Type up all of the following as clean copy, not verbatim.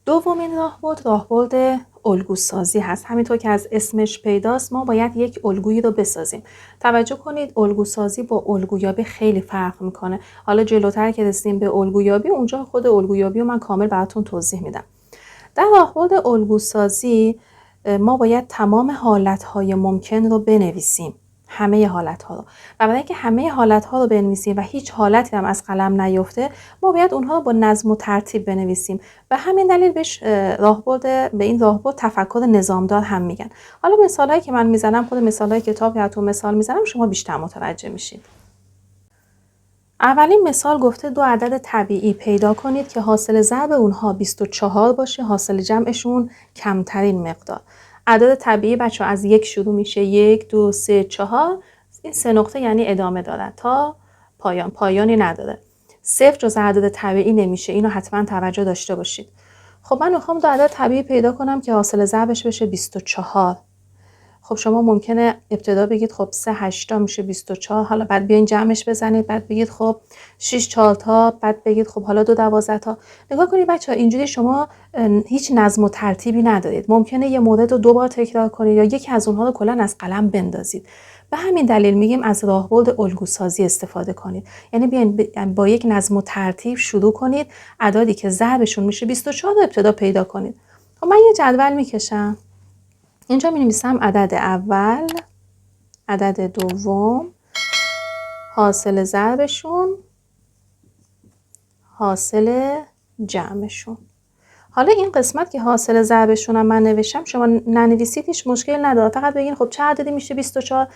دومین راهبرد الگوسازی هست. همینطور که از اسمش پیداست ما باید یک الگویی رو بسازیم. توجه کنید الگوسازی با الگویابی خیلی فرق میکنه. حالا جلوتر که رسیدیم به الگویابی اونجا خود الگویابی رو من کامل براتون توضیح میدم. در راهبرد الگوسازی ما باید تمام حالتهای ممکن رو بنویسیم. همه حالتها رو. و برای اینکه همه حالتها رو بنویسیم و هیچ حالتی هم از قلم نیفته ما باید اونها رو با نظم و ترتیب بنویسیم و همین دلیل به این راهبرد تفکر نظامدار هم میگن. حالا مثالایی که من میزنم خود مثالای کتاب براتون مثال میزنم شما بیشتر متوجه میشید. اولین مثال گفته دو عدد طبیعی پیدا کنید که حاصل ضرب اونها 24 باشه، حاصل جمعشون کمترین مقدار. عدد طبیعی بچه از 1 شروع میشه، 1 2 3 4. این 3 نقطه یعنی ادامه داره تا پایانی نداره. صفر جز عدد طبیعی نمیشه، اینو حتما توجه داشته باشید. خب من میخوام دو عدد طبیعی پیدا کنم که حاصل ضربش بشه 24. خب شما ممکنه ابتدا بگید خب 3 8 میشه 24، حالا بعد بیاین جمعش بزنید، بعد بگید خب 6 4 تا، بعد بگید خب حالا 2 12 تا. نگاه کنید بچه‌ها اینجوری شما هیچ نظم و ترتیبی ندارید. ممکنه یه مورد رو 2 بار تکرار کنید یا یکی از اونها رو کلا از قلم بندازید. به همین دلیل میگیم از راهبرد الگوسازی استفاده کنید. یعنی بیاین با یک نظم و ترتیب شروع کنید، اعدادی که ضربشون میشه 24 رو ابتدا پیدا کنید. خب من یه جدول میکشم. اینجا می نویسم عدد اول، عدد دوم، حاصل ضربشون، حاصل جمعشون. حالا این قسمت که حاصل ضربشون هم من نوشتم شما ننویسید هیچ مشکل نداره، فقط بگین خب چه عددی میشه 24.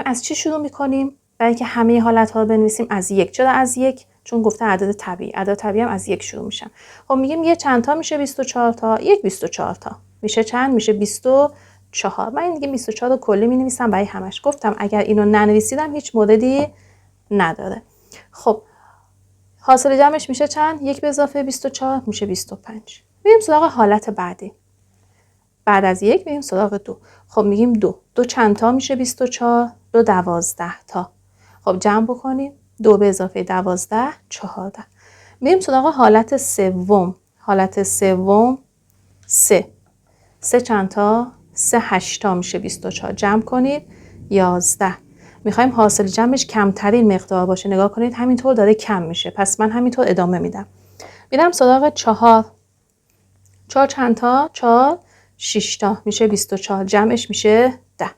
از چی شروع میکنیم؟ برای اینکه همه حالت ها رو بنویسیم از 1. چرا از 1؟ چون گفته عدد طبیعی. عدد طبیعی هم از 1 شروع میشن. خب میگیم یه چند تا میشه 24 تا؟ 24 تا. میشه چند؟ میشه 24. من این دیگه 24 رو کلی می نویسم برای همش. گفتم اگر اینو ننویسیدم هیچ موردی نداره. خب حاصل جمعش میشه چند؟ 1 به اضافه 24 میشه 25. بریم سراغ حالت بعدی. بعد از 1 بریم سراغ 2. خب میگیم 2 چند تا میشه 24؟ 2 12 تا. خب جمع بکنیم. 2 به اضافه 12 14. بریم سراغ حالت سوم. حالت سوم 3. 3 چند تا؟ 3 8 تا میشه 24. جمع کنید 11. میخوایم حاصل جمعش کمترین مقدار باشه. نگاه کنید همینطور داره کم میشه. پس من همینطور ادامه میدم. میرم سراغ 4. 4 چند تا؟ 4 6 تا میشه 24. جمعش میشه 10.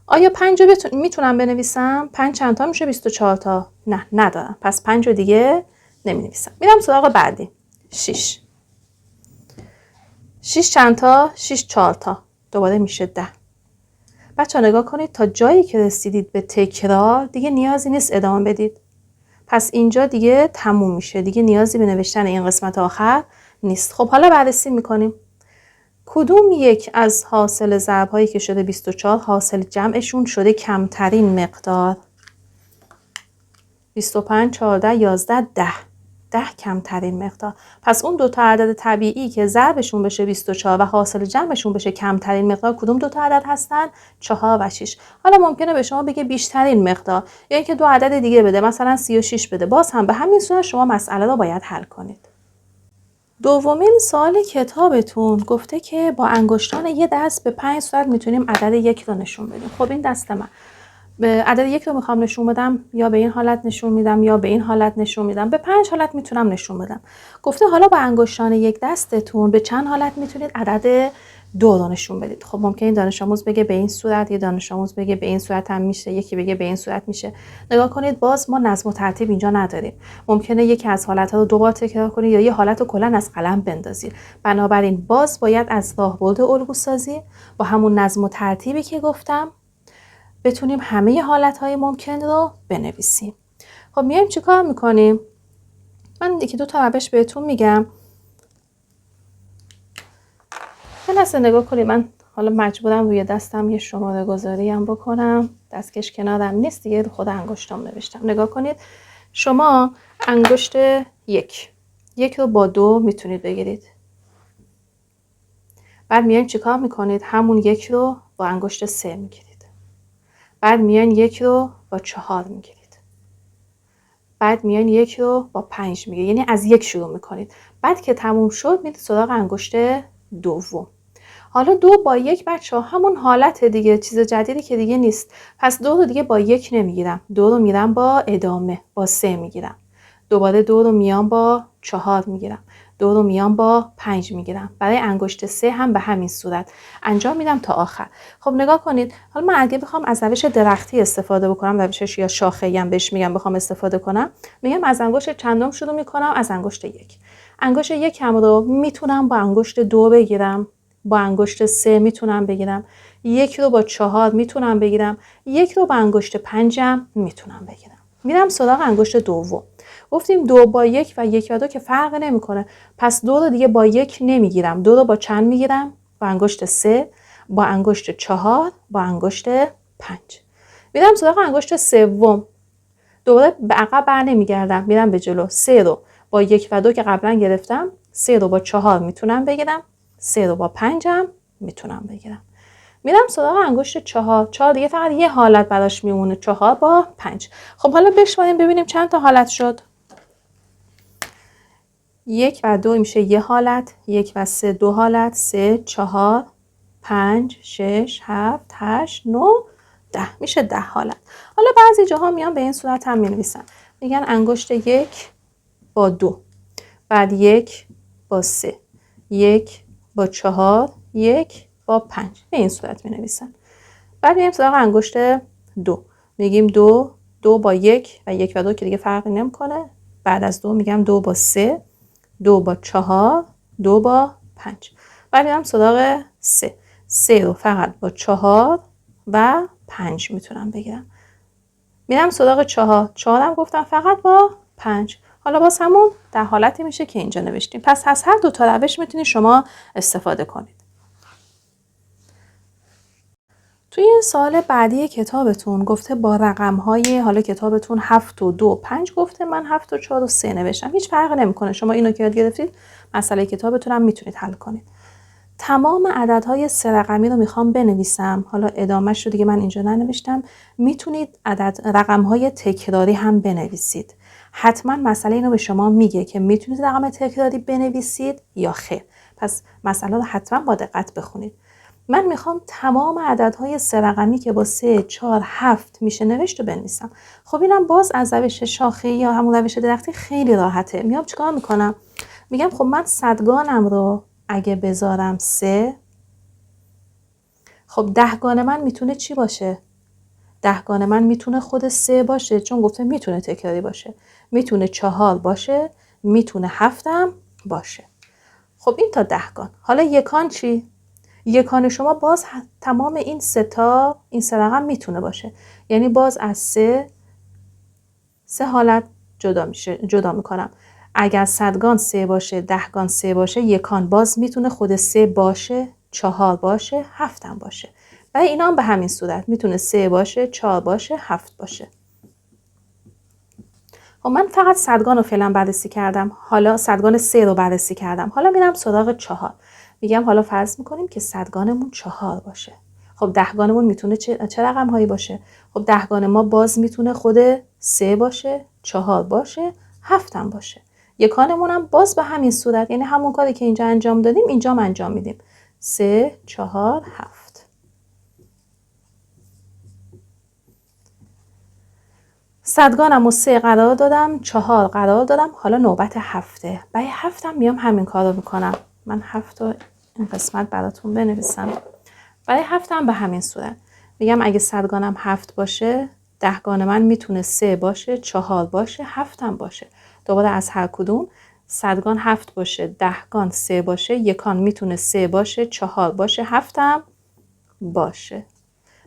آیا 5 رو میتونم بنویسم؟ 5 چند تا میشه 24 تا؟ نه ندارم. پس 5 رو دیگه نمی نویسم. میرم سراغ بعدی. 6. 6 چند تا؟ 6 4 تا. دوباره میشه 10. بچه‌ها نگاه کنید تا جایی که رسیدید به تکرار دیگه نیازی نیست ادامه بدید. پس اینجا دیگه تموم میشه. دیگه نیازی به نوشتن این قسمت آخر نیست. خب حالا بررسی میکنیم. کدوم یک از حاصل ضرب‌هایی که شده 24 حاصل جمعشون شده کمترین مقدار؟ 25 14 11 10. 10 کمترین مقدار. پس اون دو تا عدد طبیعی که ضربشون بشه 24 و حاصل جمعشون بشه کمترین مقدار کدوم دو تا عدد هستن؟ 4 و 6. حالا ممکنه به شما بگه بیشترین مقدار یا اینکه دو عدد دیگه بده، مثلا 36 بده. باز هم به همین صورت شما مسئله رو باید حل کنید. دومین سوال کتابتون گفته که با انگشتان یه دست به 5 صورت میتونیم عدد 1 رو نشون بدیم. خب این دست من به عدد 1 رو میخوام نشون بدم، یا به این حالت نشون میدم یا به این حالت نشون میدم. به 5 حالت میتونم نشون بدم. گفته حالا با انگشتان یک دستتون به چند حالت میتونید عدد 2 رو نشون بدید. خب ممکنه این دانش آموز بگه به این صورت، یه دانش آموز بگه به این صورت هم میشه، یکی بگه به این صورت میشه. نگاه کنید باز ما نظم و ترتیب اینجا نداریم. ممکنه یکی از حالت‌ها رو 2 بار تکرار کنید یا یه حالت رو کلا از قلم بندازید. بنابراین باز باید از راهبرد الگوسازی با همون نظم و ترتیبی که گفتم بتونیم همه حالت‌های ممکن رو بنویسیم. خب میایم چیکار میکنیم؟ من یکی دو تا روش بهتون میگم. یه لحظه نگاه کنید. من حالا مجبورم روی دستم یه شماره گذاری هم بکنم. دستکش کنارم نیست دیگه، خود انگشتام نوشتم. نگاه کنید. شما انگشت یک رو با 2 میتونید بگیرید. بعد میایم چیکار میکنید؟ همون 1 رو با انگشت 3 میگیرید. بعد میاین 1 رو با 4 میگیرید. بعد میان 1 رو با 5 میگه، یعنی از 1 شروع میکنید. بعد که تموم شد میرید سراغ انگشت دوم. حالا 2 با 1 بچه‌ها همون حالت دیگه، چیز جدیدی که دیگه نیست. پس 2 رو دیگه با 1 نمیگیرم، 2 رو میرم با ادامه با 3 میگیرم. دوباره 2 رو میام با 4 میگیرم. 2 رو میام با 5 میگیرم. برای انگشت 3 هم به همین صورت انجام میدم تا آخر. خب نگاه کنید، حالا من اگه بخوام از روش درختی استفاده بکنم، روش یا شاخه‌ای هم بهش میگم، بخوام استفاده کنم، میگم از انگشت چندم شروع میکنم؟ از انگشت 1. انگشت 1 هم رو میتونم با انگشت 2 بگیرم، با انگشت 3 میتونم بگیرم، 1 رو با 4 میتونم بگیرم، 1 رو با انگشت 5 هم میتونم بگیرم. میرم سراغ انگشت دوم. گفتیم 2 با 1 و 1 و 2 که فرق نمیکنه. پس 2 رو دیگه با 1 نمیگیرم. 2 رو با چند میگیرم؟ با انگشت 3، با انگشت 4، با انگشت 5. میرم سراغ انگشت سوم. دوباره به عقب بر نمیگردم، میرم به جلو. 3 رو با 1 و 2 که قبلا گرفتم، 3 رو با 4 میتونم بگیرم، 3 رو با 5 هم میتونم بگیرم. میرم سراغ انگشت 4. 4 دیگه فقط یه حالت براش میمونه، 4 با 5. خب حالا بشماریم ببینیم چند تا حالت شد. 1 و 2 میشه یه حالت، 1 و 3 2 حالت، 3 4 5 6 7 8 9 10 میشه 10 حالت. حالا بعضی جاها میان به این صورت هم مینویسن، میگن انگشت 1 با 2، بعد 1 با 3، 1 با 4، 1 با 5. به این صورت مینویسن. بعد میایم سراغ انگشت 2. میگیم 2 با 1 و 1 و 2 که دیگه فرقی نمیکنه. بعد از 2 میگم 2 با 3، 2 با 4، 2 با 5. بعد میرم سراغ 3. 3 رو فقط با 4 و 5 میتونم بگیرم. میرم سراغ 4. 4 هم گفتم فقط با 5. حالا باز همون در حالتی میشه که اینجا نوشتیم. پس از هر دو تا روش میتونید شما استفاده کنید. توی سوال بعدی کتابتون گفته با رقم‌های، حالا کتابتون 7 و 2 و 5 گفته، من 7 و 4 و 3 نوشتم. هیچ فرقی نمیکنه، شما اینو که یاد گرفتید مسئله کتابتون هم میتونید حل کنید. تمام عددهای 3 رقمی رو میخوام بنویسم. حالا ادامهش رو دیگه من اینجا ننوشتم. میتونید رقم‌های تکراری هم بنویسید. حتما مسئله اینو به شما میگه که میتونید رقم تکراری بنویسید یا خیر. پس مسئله رو حتما با دقت بخونید. من میخوام تمام عددهای 3 رقمی که با 3 4 7 میشه نوشت رو بنویسم. خب اینم باز از روش شاخه‌ای یا همون روش درختی خیلی راحته. میام چیکار میکنم؟ میگم خب من صدگانم رو اگه بذارم 3، خب دهگان من میتونه چی باشه؟ دهگان من میتونه خود 3 باشه، چون گفته میتونه تکراری باشه. میتونه 4 باشه، میتونه 7 هم باشه. خب این تا دهگان. حالا یکان چی؟ یکان شما باز تمام این 3 رقم میتونه باشه. یعنی باز از 3 حالت جدا میکنم. اگر صدگان 3 باشه، دهگان 3 باشه، یکان باز میتونه خود 3 باشه، 4 باشه، 7 هم باشه. و اینا هم به همین صورت میتونه 3 باشه، 4 باشه، 7 باشه. خب من فقط صدگان رو فعلا بررسی کردم. حالا صدگان 3 رو بررسی کردم. حالا میرم سراغ 4. میگم حالا فرض میکنیم که صدگانمون 4 باشه. خب دهگانمون میتونه چه رقم هایی باشه؟ خب دهگان ما باز میتونه خود 3 باشه، 4 باشه، 7 هم باشه. یکانمون هم باز به همین صورت، یعنی همون کاری که اینجا انجام دادیم اینجا هم انجام میدیم. 3 4 7. صدگانم رو 3 قرار دادم، 4 قرار دادم، حالا نوبت 7. برای 7 هم میام همین کار رو میکنم. من 7 رو این قسمت براتون بنویسم. برای 7 هم به همین صورت میگم اگه صدگانم 7 باشه، دهگان من میتونه 3 باشه، 4 باشه، 7 هم باشه. دوباره از هر کدوم صدگان 7 باشه، دهگان 3 باشه، یکان میتونه 3 باشه، 4 باشه، 7 هم باشه.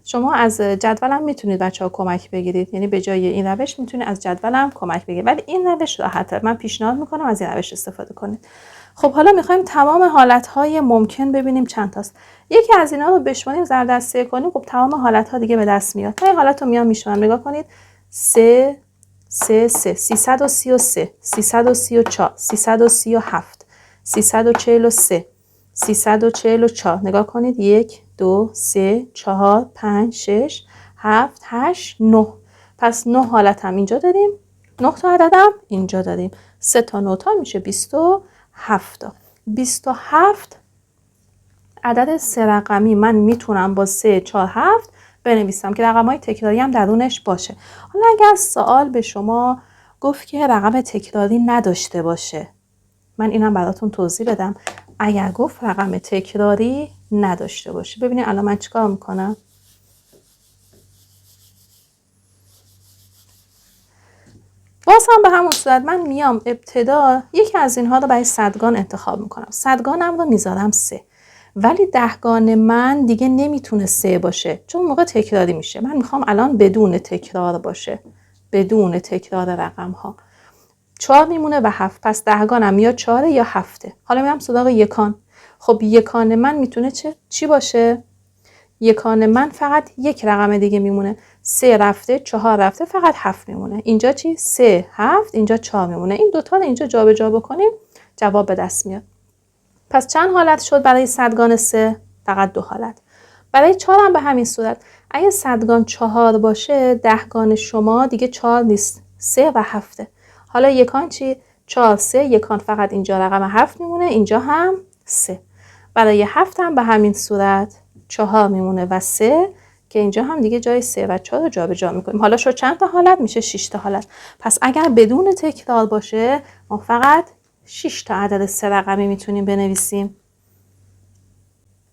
شما از جدولم میتونید بچه‌ها کمک بگیرید، یعنی به جای این روش میتونید از جدولم کمک بگیرید، ولی این روش راحته. من پیشنهاد میکنم از این روش استفاده کنید. خب حالا میخوایم تمام حالتهای ممکن ببینیم چند تاست. یکی از اینا رو بشماریم، ضرب در 3 کنیم، خب تمام حالتها دیگه به دست میاد. تا این حالت رو میام میشمارم. نگاه کنید. 3 3 3 333 334 337 343 344. نگاه کنید. 1 2 3 4 5 6 7 8 9. پس 9 حالت هم اینجا داریم. 9 تا عددم اینجا داریم. 3 تا 9 تا میشه 27 تا. 27 عدد 3 رقمی من میتونم با 3 4 7 بنویسم که رقم‌های تکراری هم درونش باشه. حالا اگر سوال به شما گفت که رقم تکراری نداشته باشه، من اینم براتون توضیح بدم. اگر گفت رقم تکراری نداشته باشه، ببینید الان من چیکار میکنم. باز هم به همون صورت من میام ابتدا یکی از اینها رو برای صدگان انتخاب میکنم. صدگانم رو میذارم 3. ولی دهگان من دیگه نمیتونه 3 باشه چون موقع تکراری میشه. من میخوام الان بدون تکرار باشه، بدون تکرار رقم ها. 4 میمونه و 7. پس دهگانم یا 4 یا 7. حالا میام سراغ یکان. خب یکان من میتونه چی باشه؟ یکان من فقط یک رقم دیگه میمونه. 3 رفته، 4 رفته، فقط 7 میمونه. اینجا چی؟ 3 7، اینجا 4 میمونه. این دوتا رو اینجا جابجا بکنیم جواب به دست میاد. پس چند حالت شد برای صدگان 3؟ فقط 2 حالت. برای 4 هم به همین صورت. اگه صدگان 4 باشه، دهگان شما دیگه 4 نیست، 3 و 7. حالا یکان چی؟ 4 3، یکان فقط اینجا رقم 7 میمونه، اینجا هم 3. برای 7 هم به همین صورت 4 میمونه و 3 که اینجا هم دیگه جای 3 و 4 رو جابجا میکنیم. حالا شد چند تا حالت؟ میشه 6 تا حالت. پس اگر بدون تکرار باشه ما فقط 6 تا عدد 3 رقمی میتونیم بنویسیم.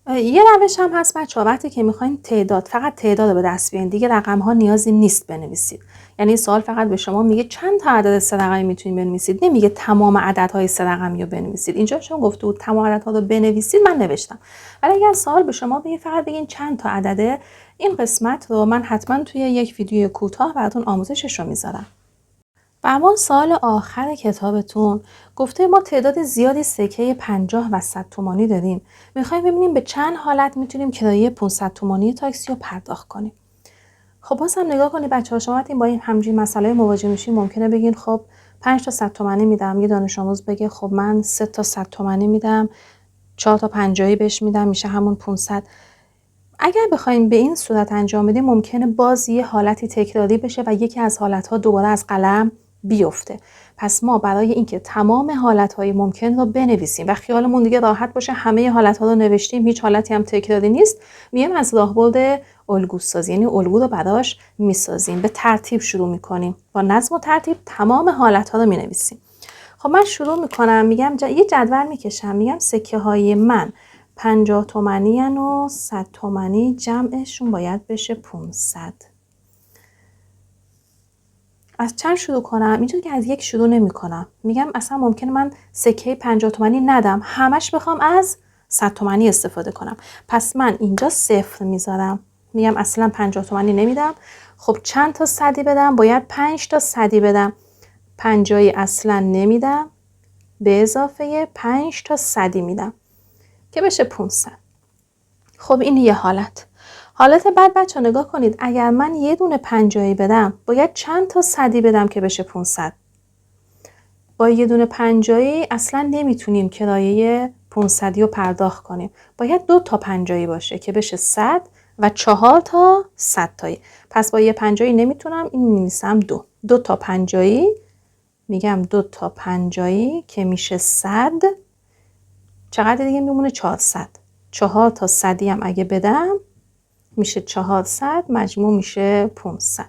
یه روش هم هست بچه‌ها، وقتی که میخواین تعداد، فقط تعداد رو به دست بیارین، دیگه رقم ها نیازی نیست بنویسید. یعنی این سوال فقط به شما میگه چند تا عدد 3 رقمی میتونید بنویسید، نمیگه تمام عددهای 3 رقمی رو بنویسید. اینجا چون گفته بود تمام عددها رو بنویسید من نوشتم. ولی اگر سوال به شما بگه فقط بگین چند تا عدده، این قسمت رو من حتما توی یک ویدیو کوتاه براتون آموزشش رو میذارم. و اما سوال آخر کتابتون گفته ما تعداد زیادی سکه 50 و 100 تومانی داریم. میخوایم ببینیم به چند حالت میتونیم کرایه 500 تومانی تاکسی رو پرداخت کنیم. خب باز هم نگاه کنید بچه‌ها، شما وقتی با این همچین مسئله مواجه میشین ممکنه بگین خب 5 تا 100 تومانی میدم. یه دانش آموز بگه خب من 3 تا 100 تومانی میدم، 4 تا 50 بهش میدم، میشه همون 500. اگر بخوایم به این صورت انجام بدیم ممکنه باز یه حالتی تکراری بشه و یکی از حالت‌ها دوباره از قلم بیفته. پس ما برای اینکه تمام حالت‌های ممکن رو بنویسیم و خیالمون دیگه راحت باشه همه حالت‌ها رو نوشتیم، هیچ حالتی هم تکراری نیست، میایم از راهبرد الگوسازی، یعنی الگو رو براش میسازیم، به ترتیب شروع میکنیم، با نظم و ترتیب تمام حالت‌ها رو مینویسیم. خب من شروع میکنم، میگم یه جدول میکشم، میگم سکه های من 50 تومانی و 100 تومانی جمعشون باید بشه 500. از چند شروع کنم؟ اینجا که از یک شروع نمی کنم. میگم اصلا ممکنه من سکه 50 تومانی ندم، همش بخوام از 100 تومانی استفاده کنم. پس من اینجا 0 میذارم، میگم اصلا 50 تومانی نمیدم. خب چند تا صدی بدم؟ باید 5 تا صدی بدم. 50 اصلا نمیدم، به اضافه 5 تا صدی میدم که بشه 500. خب این یه حالت. حالت بعد بچه ها نگاه کنید، اگر من یه دونه 50 بدم باید چند تا صدی بدم که بشه 500؟ با یه دونه 50 اصلا نمیتونیم کرایه 500 رو پرداخت کنیم، باید 2 تا 50 باشه که بشه 100 و 4 تا 100 تایی. پس با یه 50 نمیتونم، این می‌نویسم 2 تا 50، میگم 2 تا 50 که میشه 100. چقدر دیگه میمونه؟ 400. 4 تا 100 هم اگه بدم میشه 400، مجموع میشه 500.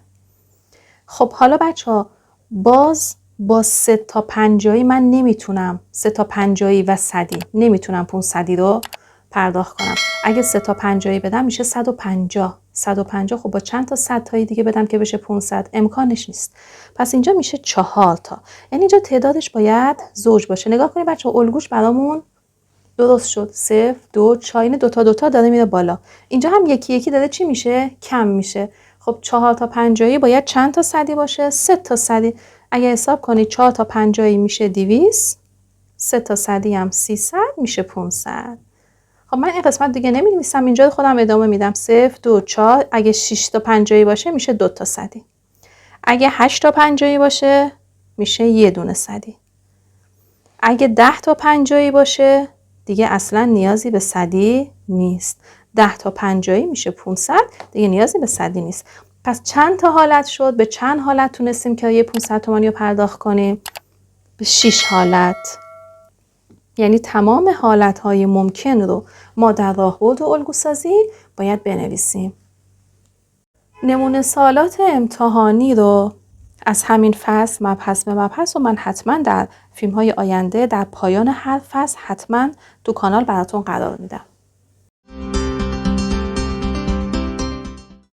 خب حالا بچه ها باز با 3 تا 50 من نمیتونم، 3 تا 50 و 100 نمیتونم 500 رو پرداخت کنم. اگه 3 تا 50 بدم میشه 150. 150 خب با چند تا 100 تایی دیگه بدم که بشه 500؟ امکانش نیست. پس اینجا میشه 4 تا. یعنی اینجا تعدادش باید زوج باشه. نگاه کنید بچه ها، الگوش برامون درست شد. 0 2 4، این 2 تا 2 تا داره میره بالا. اینجا هم یکی یکی داره چی میشه؟ کم میشه. خب 4 تا 50 باید چند تا صدی باشه؟ 3 تا صدی. اگه حساب کنید 4 تا 50 میشه 200، 3 تا صدی هم 300 میشه 500. خب من این قسمت دیگه نمی‌نویسم، اینجا خودم ادامه میدم. 0 2 4، اگه 6 تا 50 باشه میشه 2 تا صدی. اگه 8 تا 50 باشه میشه یه دونه صدی. اگه 10 تا 50 باشه دیگه اصلا نیازی به صدی نیست. 10 تا 50 میشه 500، دیگه نیازی به صدی نیست. پس چند تا حالت شد؟ به چند حالت تونستیم که یه 500 تومانی رو پرداخت کنیم؟ به 6 حالت. یعنی تمام حالتهای ممکن رو ما در راهبرد الگوسازی باید بنویسیم. نمونه سوالات امتحانی رو از همین فصل مبحث به مبحث و من حتما در فیلم‌های آینده در پایان هر فصل حتما تو کانال براتون قرار میدم.